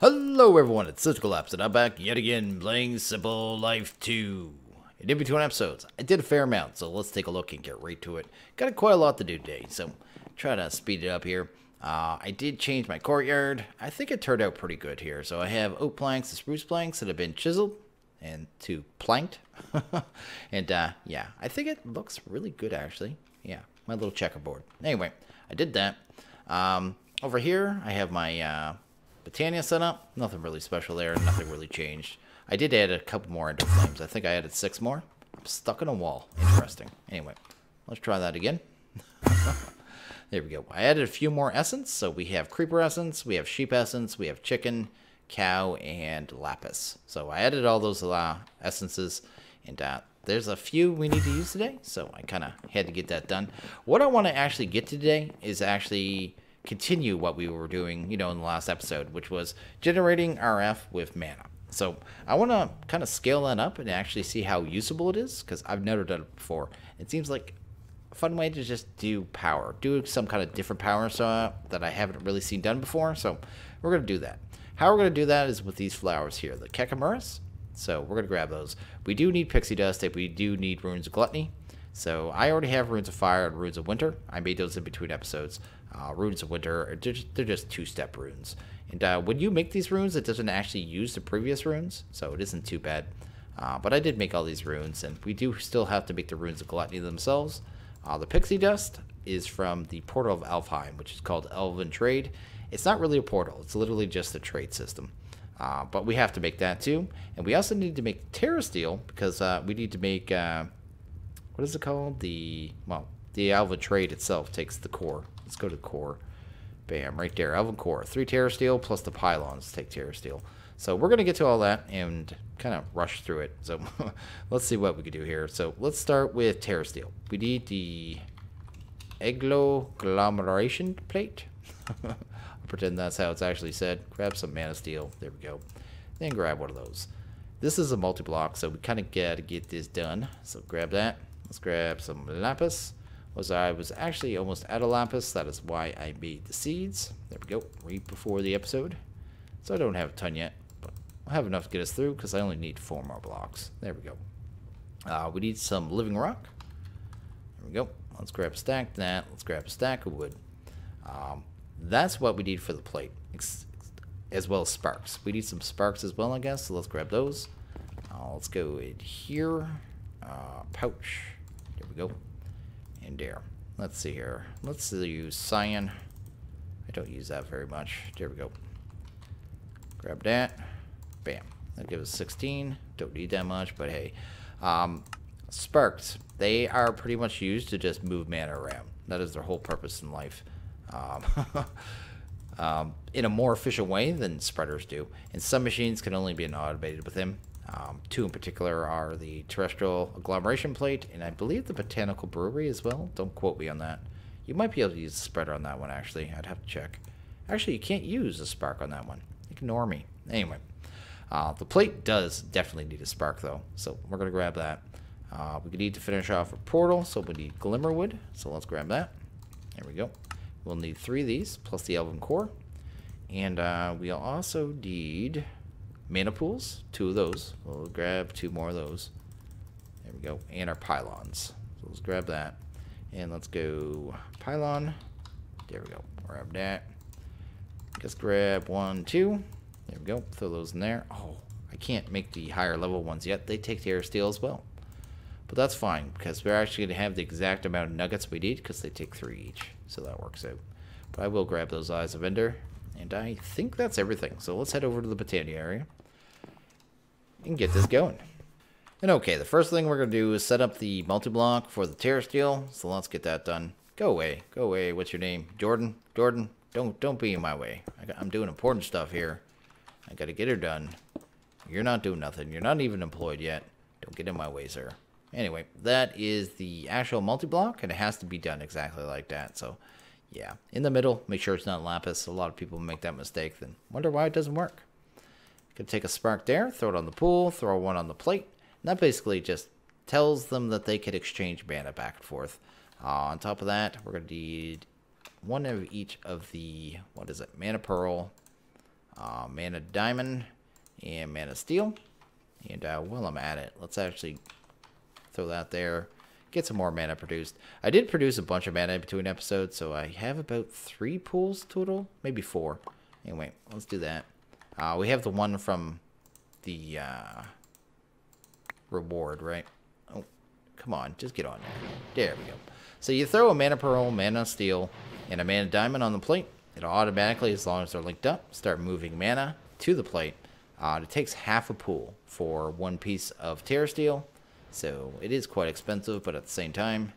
Hello everyone, it's SystemCollapse and I'm back yet again playing Simple Life 2. And in between episodes, I did a fair amount, so let's take a look and get right to it. Got quite a lot to do today, so try to speed it up here. I did change my courtyard. I think it turned out pretty good here. So I have oak planks and spruce planks that have been chiseled and planked. And yeah, I think it looks really good actually. Yeah, my little checkerboard. Anyway, I did that. Over here, I have my Britannia set up. Nothing really special there. Nothing really changed. I did add a couple more ender flames. I think I added 6 more. I'm stuck in a wall. Interesting. Anyway, let's try that again. There we go. I added a few more essence. So we have creeper essence, we have sheep essence, we have chicken, cow, and lapis. So I added all those essences, and there's a few we need to use today. So I kind of had to get that done. What I want to actually get to today is actually continue what we were doing, in the last episode, which was generating RF with mana. So I want to kind of scale that up and actually see how usable it is, because I've never done it before. It seems like a fun way to just do power, do some kind of different power that I haven't really seen done before. So we're going to do that. How we're going to do that is with these flowers here, the Kekimurus. So we're going to grab those. We do need Pixie Dust, and we do need Runes of Gluttony. So I already have Runes of Fire and Runes of Winter. I made those in between episodes. Runes of Winter, they're just 2-step runes. And when you make these runes, it doesn't actually use the previous runes, so it isn't too bad. But I did make all these runes, and we do still have to make the Runes of Gluttony themselves. The Pixie Dust is from the portal of Alfheim, which is called Elven Trade. It's not really a portal, it's literally just a trade system. But we have to make that too. And we also need to make Terra Steel, because we need to make, what is it called? The Elven Trade itself takes the core. Let's go to the core. Bam, right there. Elven core. 3 Terra Steel plus the pylons take Terra Steel. So we're going to get to all that and kind of rush through it. So let's see what we can do here. So let's start with Terra Steel. We need the agglomeration plate. I'll pretend that's how it's actually said. Grab some mana steel. There we go. Then grab one of those. This is a multi-block, so we kind of got to get this done. So grab that. Let's grab some lapis. I was actually almost out of lapis. That is why I made the seeds. There we go. Right before the episode. So I don't have a ton yet, but I'll have enough to get us through because I only need 4 more blocks. There we go. We need some living rock. There we go. Let's grab a stack of that. Let's grab a stack of wood. That's what we need for the plate, as well as sparks. We need some sparks as well, I guess. So let's grab those. Let's go in here. Pouch. There we go. And there. Let's see here. Let's use cyan. I don't use that very much. There we go. Grab that. Bam. That gives us 16. Don't need that much, but hey. Sparks. They are pretty much used to just move mana around. That is their whole purpose in life. In a more efficient way than spreaders do. And some machines can only be automated with them. 2 in particular are the terrestrial agglomeration plate, and I believe the botanical brewery as well. Don't quote me on that. You might be able to use a spreader on that one, actually. I'd have to check. Actually, you can't use a spark on that one. Ignore me. Anyway, the plate does definitely need a spark, though, so we're going to grab that. We need to finish off a portal, so we need glimmerwood, so let's grab that. There we go. We'll need 3 of these, plus the elven core. And we'll also need mana pools, 2 of those. We'll grab 2 more of those. There we go. And our pylons. So let's grab that. And let's go pylon. There we go. Grab that. Just grab 1, 2. There we go. Throw those in there. Oh, I can't make the higher level ones yet. They take Terra Steel as well. But that's fine, because we're actually going to have the exact amount of nuggets we need, because they take 3 each. So that works out. But I will grab those Eyes of Ender. And I think that's everything. So let's head over to the Britannia area and get this going. And okay, the first thing we're going to do is set up the multi-block for the Terra Steel. So let's get that done. Go away. Go away. What's your name? Jordan? Jordan? Don't be in my way. I'm doing important stuff here. I got to get her done. You're not doing nothing. You're not even employed yet. Don't get in my way, sir. Anyway, that is the actual multi-block, and it has to be done exactly like that. So yeah, in the middle, make sure it's not lapis. A lot of people make that mistake, then wonder why it doesn't work. Could take a spark there, throw it on the pool, throw 1 on the plate. And that basically just tells them that they could exchange mana back and forth. On top of that, we're going to need 1 of each of the, mana pearl, mana diamond, and mana steel. And while I'm at it, let's actually throw that there. Get some more mana produced. I did produce a bunch of mana in between episodes, so I have about 3 pools total, maybe 4. Anyway, let's do that. We have the one from the reward, right? Oh, come on, just get on there. There we go. So you throw a mana pearl, mana steel, and a mana diamond on the plate. It'll automatically, as long as they're linked up, start moving mana to the plate. It takes half a pool for 1 piece of Terra Steel. So it is quite expensive, but at the same time,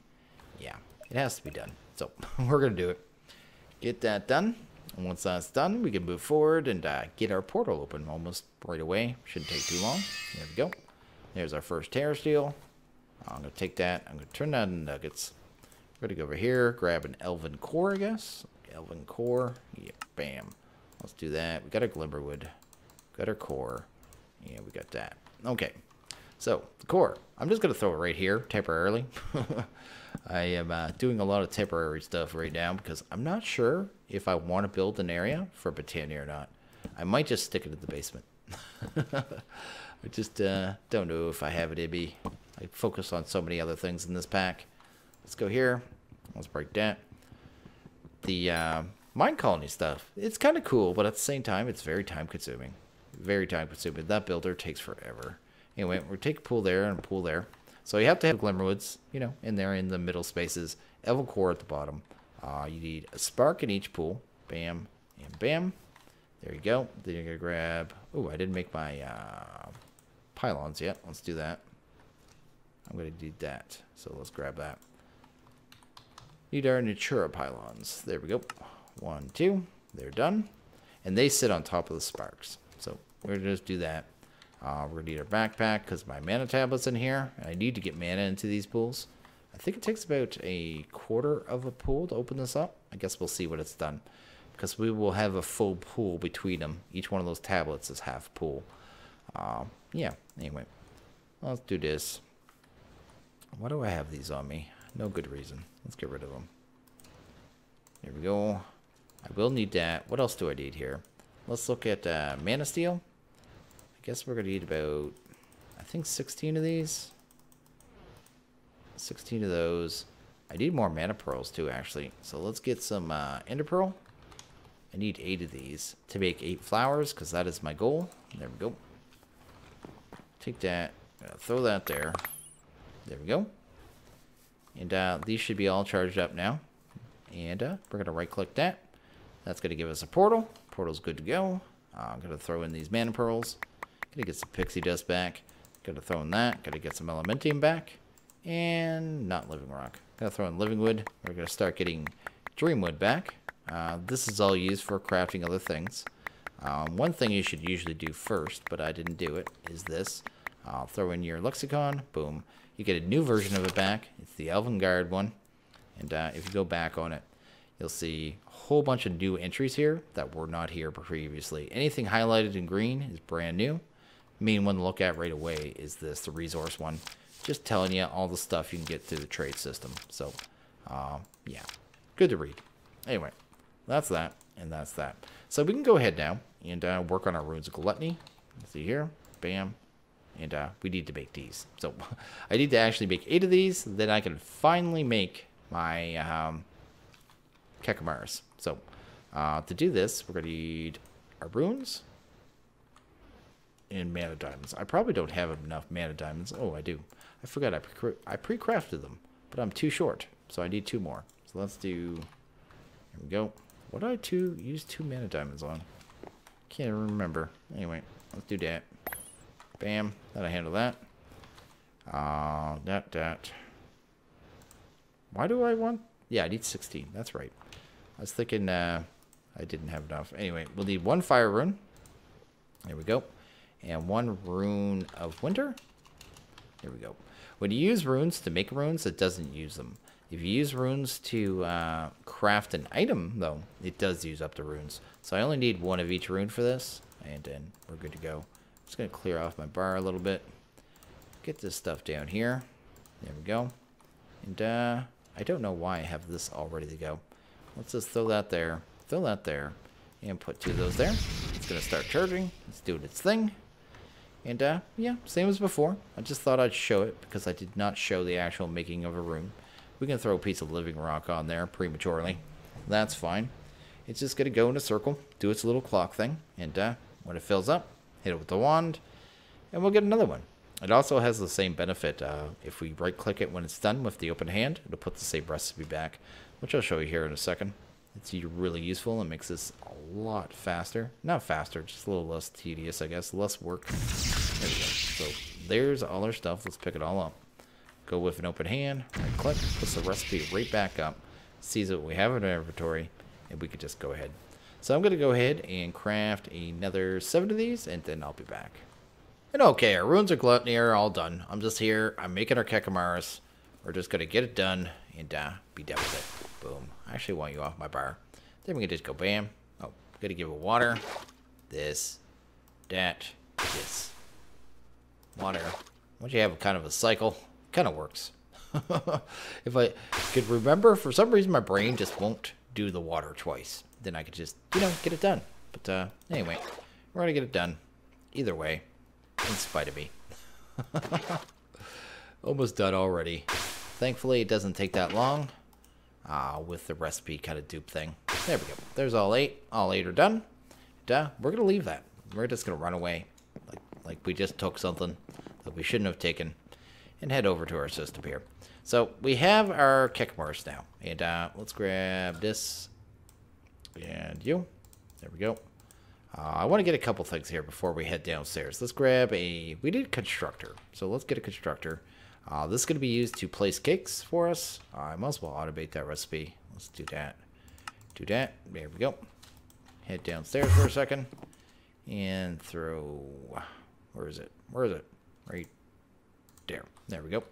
yeah, it has to be done. So we're going to do it. Get that done. And once that's done, we can move forward and get our portal open almost right away. Shouldn't take too long. There we go. There's our first Terra Steel. I'm going to take that. I'm going to turn that into nuggets. We're going to go over here, grab an Elven Core, I guess. Elven Core. Yeah, bam. Let's do that. We got our Glimmerwood. Got our core. Yeah, we got that. Okay. So, the core. I'm just going to throw it right here, temporarily. I am doing a lot of temporary stuff right now because I'm not sure if I want to build an area for Botania or not. I might just stick it in the basement. I just don't know if I have it in me. I focus on so many other things in this pack. Let's go here. Let's break that. The mine colony stuff. It's kind of cool, but at the same time, it's very time consuming. Very time consuming. That builder takes forever. Anyway, we'll take a pool there and a pool there. So you have to have Glimmerwoods, you know, in there in the middle spaces. Elven Core at the bottom. You need a spark in each pool. Bam and bam. There you go. Then you're going to grab... Oh, I didn't make my pylons yet. Let's do that. I'm going to need that. So let's grab that. Need our Natura pylons. There we go. 1, 2. They're done. And they sit on top of the sparks. So we're going to just do that. We're going to need our backpack because my mana tablet's in here. And I need to get mana into these pools. I think it takes about a quarter of a pool to open this up. I guess we'll see what it's done. Because we will have a full pool between them. Each one of those tablets is half pool. Yeah, anyway. Let's do this. Why do I have these on me? No good reason. Let's get rid of them. There we go. I will need that. What else do I need here? Let's look at mana steel. I guess we're going to need about, I think, 16 of these. 16 of those. I need more mana pearls too, actually. So let's get some ender pearl. I need 8 of these to make 8 flowers because that is my goal. There we go. Take that. Throw that there. There we go. And these should be all charged up now. And we're going to right click that. That's going to give us a portal. Portal's good to go. I'm going to throw in these mana pearls. Going to get some pixie dust back. Going to throw in that. Going to get some elementium back. And not living rock. Going to throw in living wood. We're going to start getting dreamwood back. This is all used for crafting other things. One thing you should usually do first, but I didn't do it, is this. Throw in your lexicon. Boom. You get a new version of it back. It's the Elven Guard one. And if you go back on it, you'll see a whole bunch of new entries here that were not here previously. Anything highlighted in green is brand new. Main one to look at right away is this, the resource one. Just telling you all the stuff you can get through the trade system. So, yeah, good to read. Anyway, that's that, and that's that. So we can go ahead now and work on our runes of gluttony. Let's see here, bam. And we need to make these. So I need to actually make 8 of these. Then I can finally make my Kekimurus. So to do this, we're going to need our runes and mana diamonds. I probably don't have enough mana diamonds. Oh, I do. I forgot I pre-crafted them, but I'm too short. So I need 2 more. So let's do... Here we go. What did I use 2 mana diamonds on? Can't remember. Anyway, let's do that. Bam. That'll handle that. That. Why do I want... Yeah, I need 16. That's right. I was thinking I didn't have enough. Anyway, we'll need 1 fire rune. There we go. And 1 rune of winter. There we go. When you use runes to make runes, it doesn't use them. If you use runes to craft an item, though, it does use up the runes. So I only need 1 of each rune for this. And then we're good to go. Just going to clear off my bar a little bit. Get this stuff down here. There we go. And I don't know why I have this all ready to go. Let's just throw that there. Throw that there. And put 2 of those there. It's going to start charging. It's doing its thing. And, yeah, same as before. I just thought I'd show it because I did not show the actual making of a room. We can throw a piece of living rock on there prematurely. That's fine. It's just going to go in a circle, do its little clock thing, and when it fills up, hit it with the wand, and we'll get another one. It also has the same benefit. If we right-click it when it's done with the open hand, it'll put the same recipe back, which I'll show you here in a second. It's really useful and makes this a lot faster. Not faster, just a little less tedious, I guess. Less work. There we go. So there's all our stuff. Let's pick it all up. Go with an open hand, right-click, puts the recipe right back up, sees what we have in our inventory, and we could just go ahead. So I'm going to go ahead and craft another 7 of these, and then I'll be back. And okay, our runes of gluttony are all done. I'm just here. I'm making our Kekimurus. We're just going to get it done and be done with it. Boom. I actually want you off my bar. Then we can just go bam. Oh, got to give it water. This. That. This. Water. Once you have kind of a cycle, kind of works. If I could remember, for some reason my brain just won't do the water twice. Then I could just, get it done. But anyway, we're going to get it done. Either way. In spite of me. Almost done already. Thankfully, it doesn't take that long. With the recipe kind of dupe thing. There we go. There's all 8. All 8 are done. We're going to leave that. We're just going to run away. Like we just took something that we shouldn't have taken. And head over to our system here. So, we have our Kekimurus now. And let's grab this. And you. There we go. I want to get a couple things here before we head downstairs. Let's grab we need a constructor. So let's get a constructor. This is going to be used to place cakes for us. I might as well automate that recipe. Let's do that. Do that. There we go. Head downstairs for a second. And throw... Where is it? Where is it? Right there. There we go.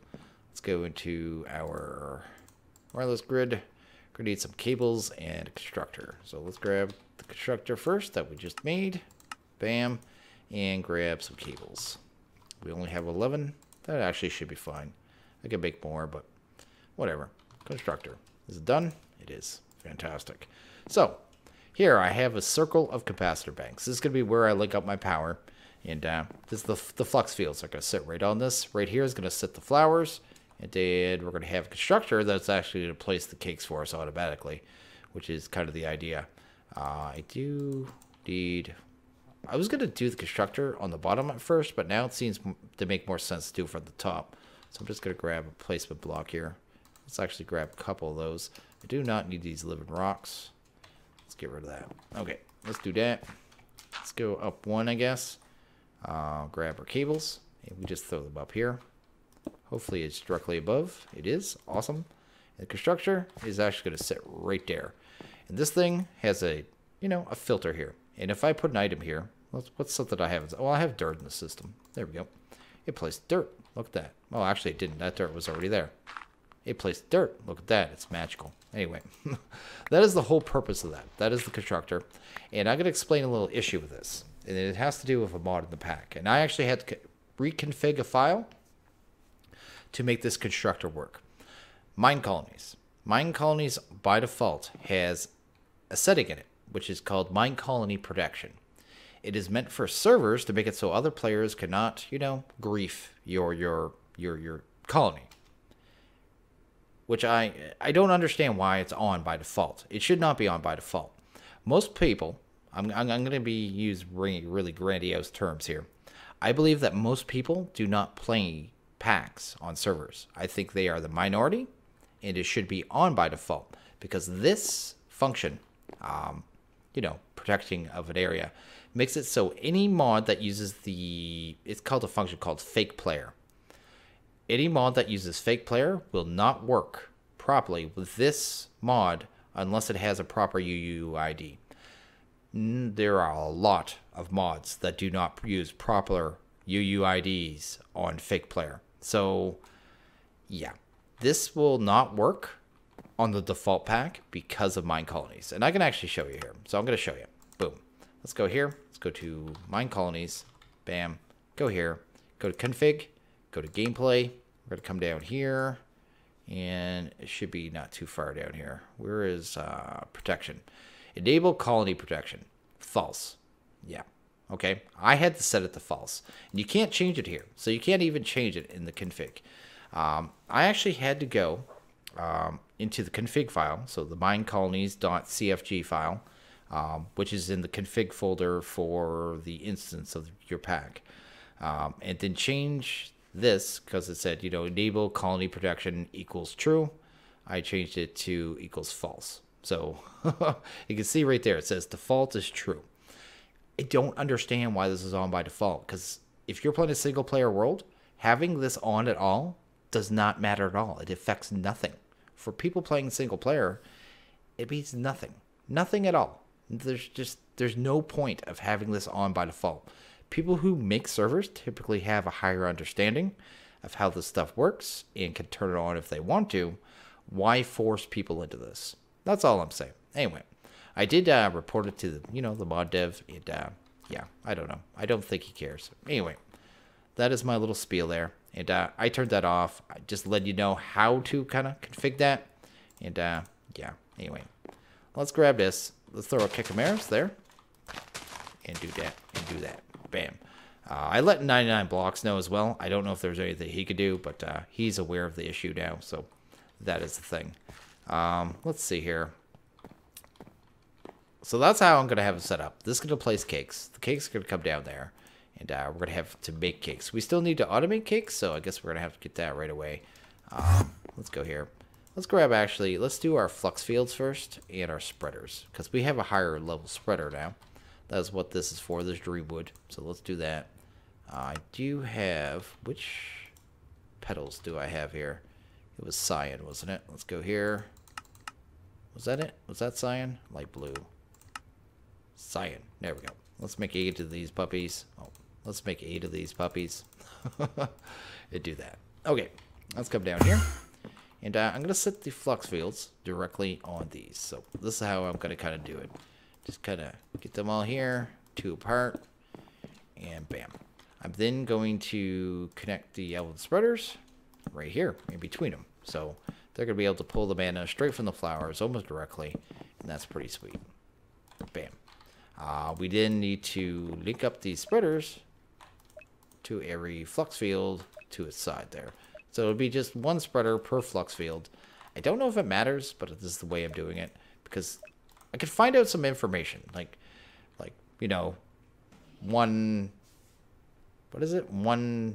Let's go into our wireless grid. We're going to need some cables and a constructor. So let's grab the constructor first that we just made. Bam. And grab some cables. We only have 11. That actually should be fine. I can make more, but whatever. Constructor. Is it done? It is. Fantastic. So, here I have a circle of capacitor banks. This is going to be where I link up my power. And this is the flux fields are going to sit right on this. Right here is going to sit the flowers. And then we're going to have a constructor that's actually going to place the cakes for us automatically, which is kind of the idea. I do need... I was going to do the constructor on the bottom at first, but now it seems to make more sense to do it from the top. So I'm just going to grab a placement block here. Let's actually grab a couple of those. I do not need these living rocks. Let's get rid of that. Okay, let's do that. Let's go up one, I guess. Grab our cables, and we just throw them up here. Hopefully it's directly above. It is. Awesome. And the constructor is actually going to sit right there. And this thing has a filter here. And if I put an item here, what's something I have? Oh, I have dirt in the system. There we go. It placed dirt. Look at that. Oh, actually it didn't. That dirt was already there. It placed dirt. Look at that. It's magical. Anyway, that is the whole purpose of that. That is the constructor. And I'm going to explain a little issue with this. And it has to do with a mod in the pack. And I actually had to reconfig a file to make this constructor work. Mine colonies. Mine colonies, by default, has a setting in it, which is called mine colony protection. It is meant for servers to make it so other players cannot, grief your colony. Which I don't understand why it's on by default. It should not be on by default. Most people, I'm going to use really grandiose terms here. I believe that most people do not play packs on servers. I think they are the minority, and it should be on by default because this function, protecting of an area, makes it so any mod that uses it's called a function called fake player. Any mod that uses fake player will not work properly with this mod unless it has a proper UUID. There are a lot of mods that do not use proper UUIDs on fake player. So, yeah, this will not work on the default pack because of mine colonies. And I can actually show you here. So I'm going to show you. Boom. Let's go here. Let's go to mine colonies. Bam. Go here. Go to config. Go to gameplay. We're going to come down here. And it should be not too far down here. Where is protection? Enable colony protection. False. Yeah. Okay. I had to set it to false. And you can't change it here. So you can't even change it in the config. I actually had to go into the config file. So the minecolonies.cfg file, which is in the config folder for the instance of your pack. And then change this because it said, enable colony protection equals true. I changed it to equals false. So you can see right there, it says default is true. I don't understand why this is on by default, because if you're playing a single player world, having this on at all does not matter at all. It affects nothing. For people playing single player, it means nothing. Nothing at all. There's no point of having this on by default. People who make servers typically have a higher understanding of how this stuff works and can turn it on if they want to. Why force people into this? That's all I'm saying. Anyway, I did report it to the mod dev, and yeah, I don't know. I don't think he cares. Anyway, that is my little spiel there, and I turned that off. I just let you know how to kind of config that, and yeah. Anyway, let's grab this. Let's throw a Kekimurus there, and do that, and do that. Bam. I let 99 blocks know as well. I don't know if there's anything he could do, but he's aware of the issue now, so that is the thing. Let's see here. So that's how I'm going to have it set up. This is going to place cakes. The cakes are going to come down there, and we're going to have to make cakes. We still need to automate cakes, so I guess we're going to have to get that right away. Let's go here. Let's grab, let's do our flux fields first and our spreaders, because we have a higher level spreader now. That's what this is for, this Dreamwood. So let's do that. I do have, which petals do I have here? It was cyan, wasn't it? Let's go here. Was that it? Was that cyan? Light blue. Cyan. There we go. Let's make 8 of these puppies. Oh, let's make 8 of these puppies. And do that. Okay, let's come down here. And I'm going to set the flux fields directly on these. So this is how I'm going to kind of do it. Just kind of get them all here, 2 apart, and bam. I'm then going to connect the element spreaders right here in between them. So they're going to be able to pull the mana straight from the flowers almost directly, and that's pretty sweet. Bam. We then need to link up these spreaders to every flux field to its side there. So it'll be just 1 spreader per flux field. I don't know if it matters, but this is the way I'm doing it, because I could find out some information, like 1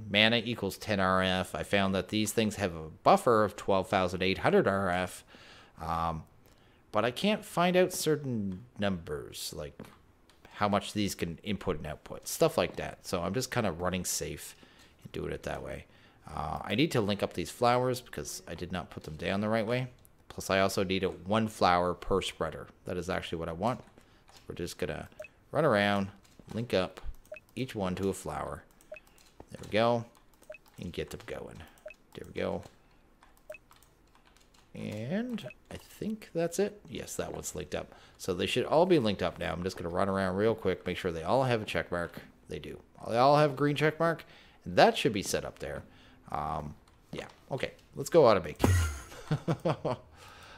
mana equals 10 RF. I found that these things have a buffer of 12,800 RF, but I can't find out certain numbers, like how much these can input and output, stuff like that. So I'm just kind of running safe and doing it that way. I need to link up these flowers because I did not put them down the right way. Plus, I also need 1 flower per spreader. That is actually what I want. So we're just going to run around, link up each one to a flower. There we go. And get them going. There we go. And I think that's it. Yes, that one's linked up. So they should all be linked up now. I'm just going to run around real quick, make sure they all have a check mark. They do. They all have a green check mark. And that should be set up there. Yeah. Okay. Let's go automate cake.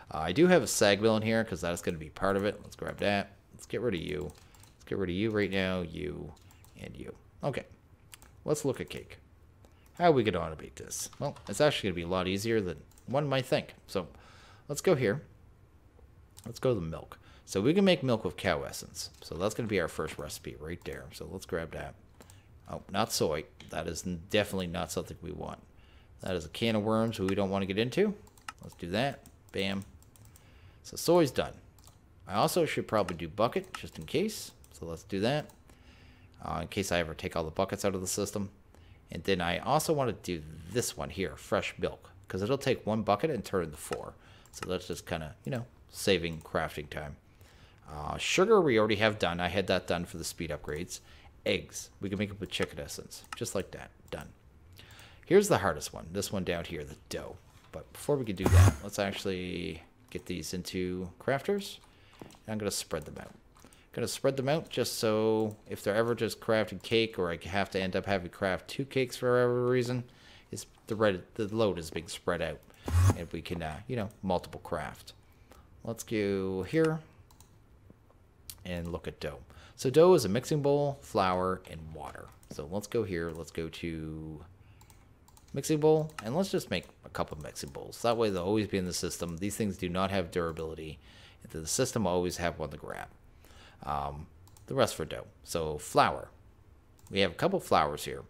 I do have a sag mill in here because that's going to be part of it. Let's grab that. Let's get rid of you. Let's get rid of you right now. You and you. Okay. Let's look at cake. How are we going to automate this? Well, it's actually going to be a lot easier than one might think. So let's go here. Let's go to the milk. So we can make milk with cow essence. So that's going to be our first recipe right there. So let's grab that. Oh, not soy. That is definitely not something we want. That is a can of worms we don't want to get into. Let's do that. Bam. So soy's done. I also should probably do bucket just in case. So let's do that. In case I ever take all the buckets out of the system. And then I also want to do this one here, fresh milk. Because it'll take 1 bucket and turn into 4. So that's just kind of, saving crafting time. Sugar we already have done. I had that done for the speed upgrades. Eggs. We can make it with chicken essence. Just like that. Done. Here's the hardest one. This one down here, the dough. But before we can do that, let's actually get these into crafters. And I'm going to spread them out. Going to spread them out just so if they're ever just crafting cake or I have to end up having to craft 2 cakes for whatever reason, the load is being spread out. And we can, multiple craft. Let's go here. and look at dough. So dough is a mixing bowl, flour, and water. So let's go here. Let's go to mixing bowl, and let's just make a couple mixing bowls. That way they'll always be in the system. These things do not have durability. The system will always have one to grab. The rest for dough. So flour. We have a couple flours here.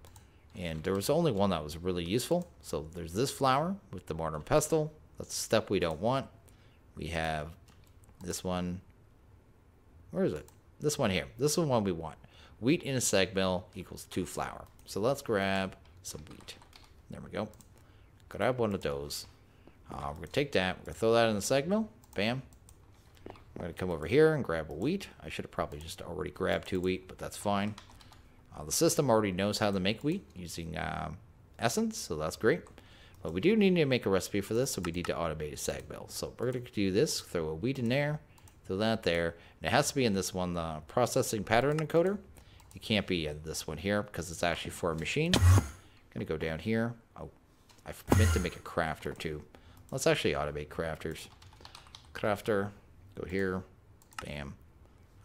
And there was only one that was really useful. So there's this flour with the mortar and pestle. That's a step we don't want. We have this one. Where is it? This one here. This is the one we want. Wheat in a sag mill equals 2 flour. So let's grab some wheat. There we go. Grab one of those. We're going to take that. We're going to throw that in the sag mill. Bam. We're going to come over here and grab a wheat. I should have probably just already grabbed 2 wheat, but that's fine. The system already knows how to make wheat using essence, so that's great. But we do need to make a recipe for this, so we need to automate a sag mill. So we're going to do this, throw a wheat in there, throw that there. And it has to be in this one, the processing pattern encoder. It can't be in this one here because it's actually for a machine. I'm going to go down here. Oh, I meant to make a crafter too. Let's actually automate crafters. Crafter, go here, bam.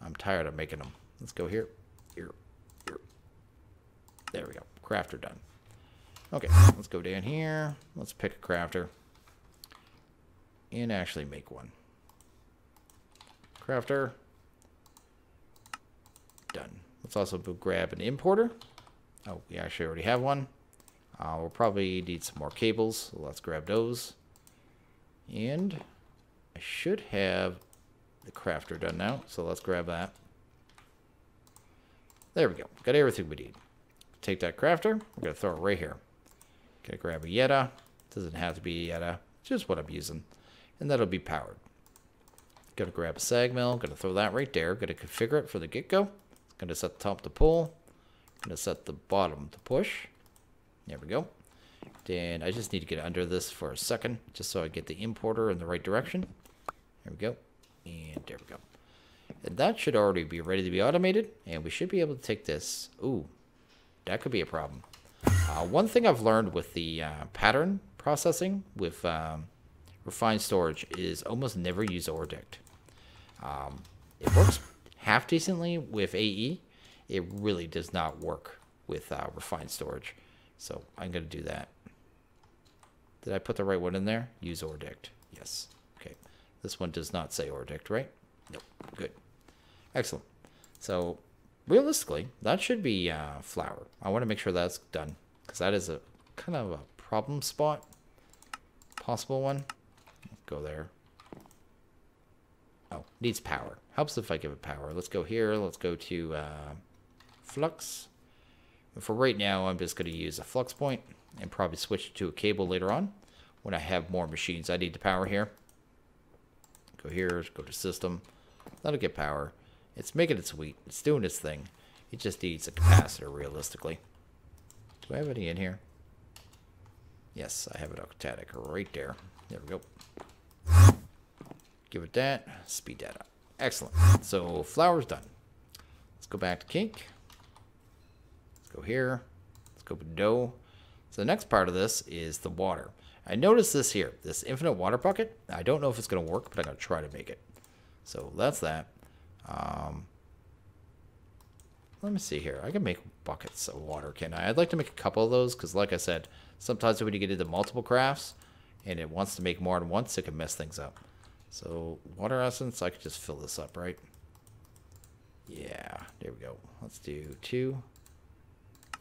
I'm tired of making them. Let's go here, here. There we go. Crafter done. Okay, let's go down here. Let's pick a crafter. And actually make one. Crafter. Done. Let's also grab an importer. Oh, we actually already have one. We'll probably need some more cables. So let's grab those. And I should have the crafter done now. So let's grab that. There we go. Got everything we need. Take that crafter, we're going to throw it right here. Gonna grab a Yetta. Doesn't have to be a Yetta, just what I'm using. And that'll be powered. Gonna grab a sag mill, gonna throw that right there. Gonna configure it for the get-go. Gonna set the top to pull. Gonna set the bottom to push. There we go. Then I just need to get under this for a second, just so I get the importer in the right direction. There we go. And there we go. And that should already be ready to be automated. And we should be able to take this. Ooh. That could be a problem. One thing I've learned with the pattern processing with refined storage is almost never use ORDICT. It works half decently with AE. It really does not work with refined storage. So I'm going to do that. Did I put the right one in there? Use ORDICT. Yes. Okay. This one does not say ORDICT, right? Nope. Good. Excellent. So realistically, that should be flour. I want to make sure that's done because that is a kind of a problem spot. Possible one. Let's go there. Oh, needs power. Helps if I give it power. Let's go here. Let's go to flux. And for right now, I'm just going to use a flux point and probably switch to a cable later on when I have more machines I need to power here. Go here. Go to system. That'll get power. It's making it sweet. It's doing its thing. It just needs a capacitor, realistically. Do I have any in here? Yes, I have an octatic right there. There we go. Give it that. Speed that up. Excellent. So, flour's done. Let's go back to cake. Let's go here. Let's go with dough. So, the next part of this is the water. I noticed this here. This infinite water bucket. I don't know if it's going to work, but I'm going to try to make it. So, that's that. Let me see here. I can make buckets of water, can I? I'd like to make a couple of those because, like I said, sometimes when you get into multiple crafts and it wants to make more than once, it can mess things up. So, water essence, I could just fill this up, right? Yeah, there we go. Let's do 2.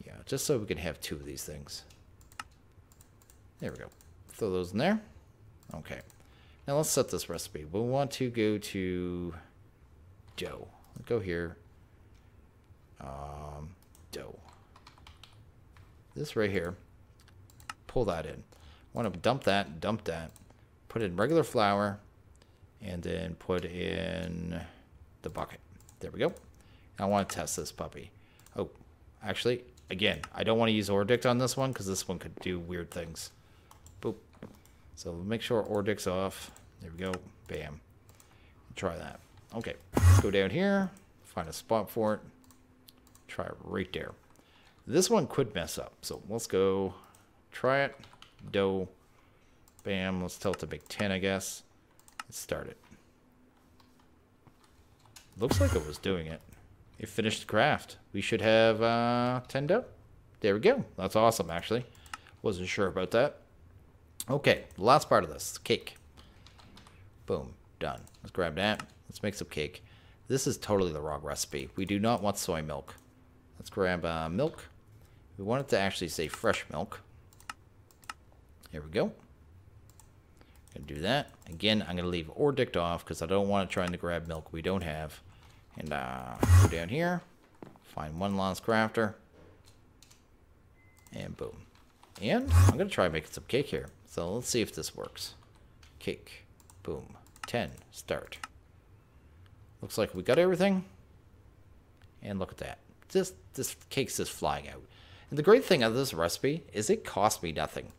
Yeah, just so we can have 2 of these things. There we go. Throw those in there. Okay. Now let's set this recipe. We want to go to dough. Let's go here. Dough. This right here. Pull that in. I want to dump that, put in regular flour, and then put in the bucket. There we go. I want to test this puppy. Oh, actually, again, I don't want to use ORDICT on this one because this one could do weird things. Boop. So make sure ORDICT's off. There we go. Bam. Try that. Okay. Let's go down here. Find a spot for it. Try it right there. This one could mess up. So let's go try it. Dough. Bam. Let's tell it to make 10, I guess. Let's start it. looks like it was doing it. It finished the craft. We should have 10 dough. There we go. That's awesome, actually. Wasn't sure about that. Okay, the last part of this, cake. Boom, done. Let's grab that. Let's make some cake. This is totally the wrong recipe. We do not want soy milk. Let's grab milk. We want it to actually say fresh milk. Here we go. Gonna do that. Again, I'm gonna leave Ordict off because I don't want to try to grab milk we don't have. And go down here. Find one last crafter. And boom. And I'm gonna try making some cake here. So let's see if this works. Cake. Boom. 10. Start. Looks like we got everything. And look at that. This cake's just flying out. And the great thing of this recipe is it cost me nothing.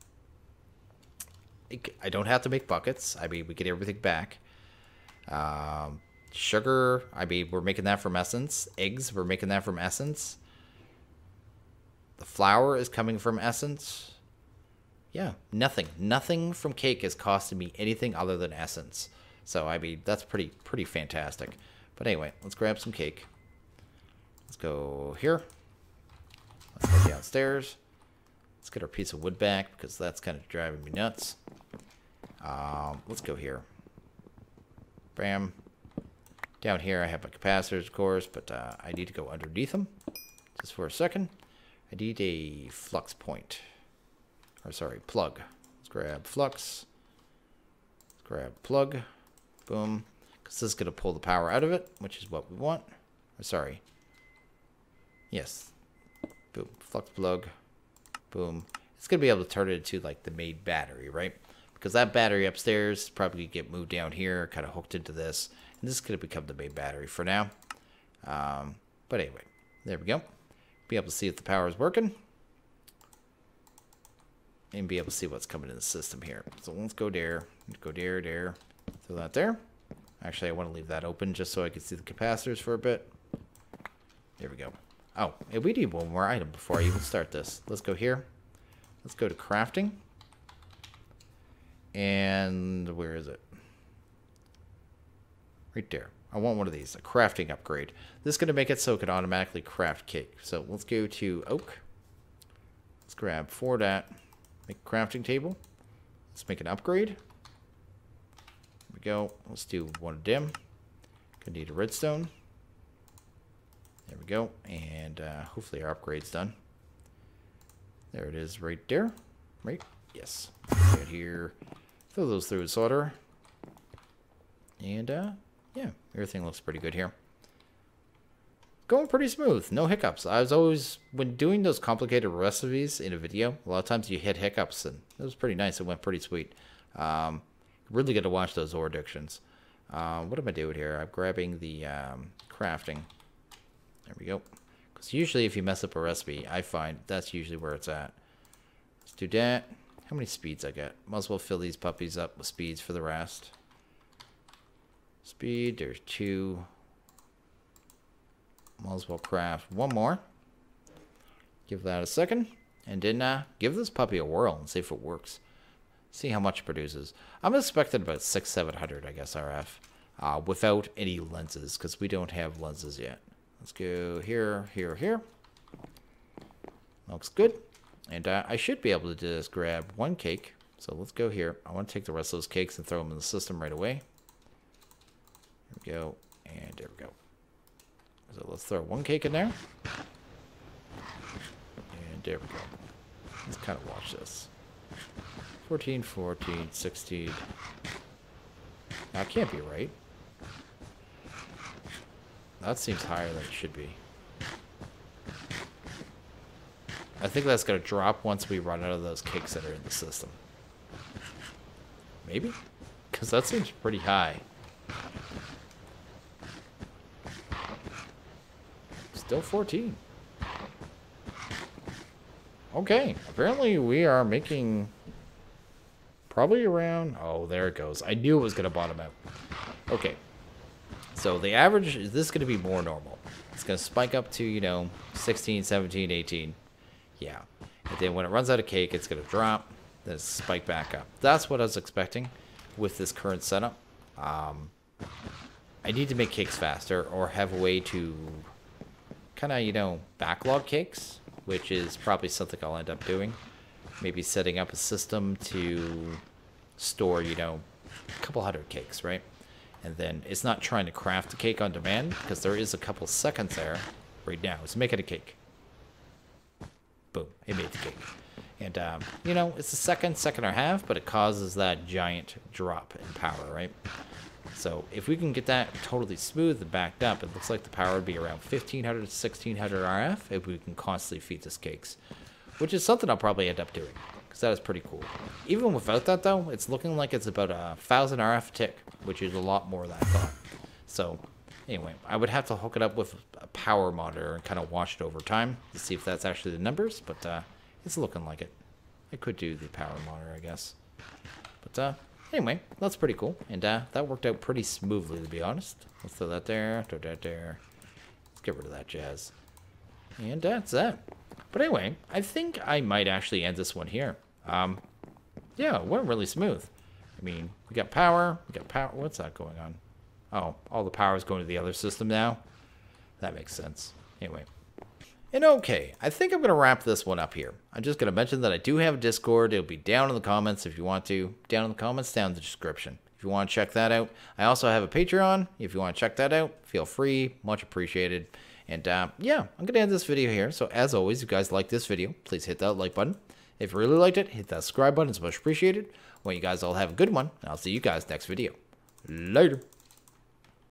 I don't have to make buckets. I mean, we get everything back. Sugar, I mean, we're making that from essence. Eggs, we're making that from essence. The flour is coming from essence. Yeah, nothing. Nothing from cake is costing me anything other than essence. So, I mean, that's pretty fantastic. But anyway, let's grab some cake. Let's go here. Let's go downstairs. Let's get our piece of wood back because that's kind of driving me nuts. Let's go here. Bam. Down here I have my capacitors, of course, but I need to go underneath them. Just for a second. I need a flux point. Or sorry, plug. Let's grab flux. Let's grab plug. Boom. Because this is going to pull the power out of it, which is what we want. Or sorry. Yes. Boom. Flux plug. Boom. It's going to be able to turn it into like the main battery, right? Because that battery upstairs is probably going to get moved down here, kind of hooked into this. And this is going to become the main battery for now. But anyway, there we go. Be able to see if the power is working. And be able to see what's coming in the system here. So let's go there. Go there. Throw that there. Actually, I want to leave that open just so I can see the capacitors for a bit. There we go. Oh, and we need one more item before I even start this. Let's go here. Let's go to crafting. And where is it? Right there. I want one of these, a crafting upgrade. This is going to make it so it can automatically craft cake. So let's go to oak. Let's grab for that. Make a crafting table. Let's make an upgrade. There we go. Let's do one dim. Gonna need a redstone. There we go. And hopefully our upgrade's done. There it is right there. Right? Yes. Right here. Throw those through a solder. And yeah, everything looks pretty good here. Going pretty smooth. No hiccups. I was always, when doing those complicated recipes in a video, a lot of times you hit hiccups, and it was pretty nice. It went pretty sweet. Really good to watch those ore addictions. What am I doing here? I'm grabbing the crafting. There we go. Because usually if you mess up a recipe, I find that's usually where it's at. Let's do that. How many speeds I got? Might as well fill these puppies up with speeds for the rest. Speed, there's 2. Might as well craft one more. Give that a second. And then give this puppy a whirl and see if it works. See how much it produces. I'm expecting about 600-700, I guess, RF. Without any lenses, because we don't have lenses yet. Let's go here, here, here. Looks good. And I should be able to just grab one cake. So let's go here. I want to take the rest of those cakes and throw them in the system right away. There we go. And there we go. So let's throw one cake in there. And there we go. Let's kind of watch this. 14, 14, 16. That can't be right. That seems higher than it should be. I think that's going to drop once we run out of those cakes that are in the system. Maybe? Because that seems pretty high. Still 14. Okay, apparently we are making probably around... Oh, there it goes. I knew it was going to bottom out. Okay. So the average, this is going to be more normal. It's going to spike up to, you know, 16, 17, 18. Yeah. And then when it runs out of cake, it's going to drop. Then spike back up. That's what I was expecting with this current setup. I need to make cakes faster or have a way to kind of, you know, backlog cakes, which is probably something I'll end up doing. Maybe setting up a system to store, you know, a couple hundred cakes, right? And then it's not trying to craft a cake on demand because there is a couple seconds there right now. It's making a cake. Boom, it made the cake. And, you know, it's a second and a half, but it causes that giant drop in power, right? So if we can get that totally smooth and backed up, it looks like the power would be around 1500 to 1600 RF if we can constantly feed this cakes, which is something I'll probably end up doing because that is pretty cool. Even without that, though, it's looking like it's about 1000 RF tick, which is a lot more than I thought. So anyway, I would have to hook it up with a power monitor and kind of watch it over time to see if that's actually the numbers, but it's looking like it. I could do the power monitor, I guess. But anyway, that's pretty cool. And that worked out pretty smoothly, to be honest. Let's throw that there, throw that there. Let's get rid of that jazz. And that's that. But anyway, I think I might actually end this one here. Yeah, it went really smooth. I mean, we got power. What's that going on? Oh, all the power is going to the other system now. That makes sense. Anyway. And okay, I think I'm going to wrap this one up here. I'm just going to mention that I do have a Discord. It'll be down in the comments if you want to. Down in the comments, down in the description. If you want to check that out. I also have a Patreon. If you want to check that out, feel free. Much appreciated. And yeah, I'm going to end this video here. So as always, if you guys like this video, please hit that like button. If you really liked it, hit that subscribe button. It's much appreciated. Well, you guys all have a good one. And I'll see you guys next video. Later.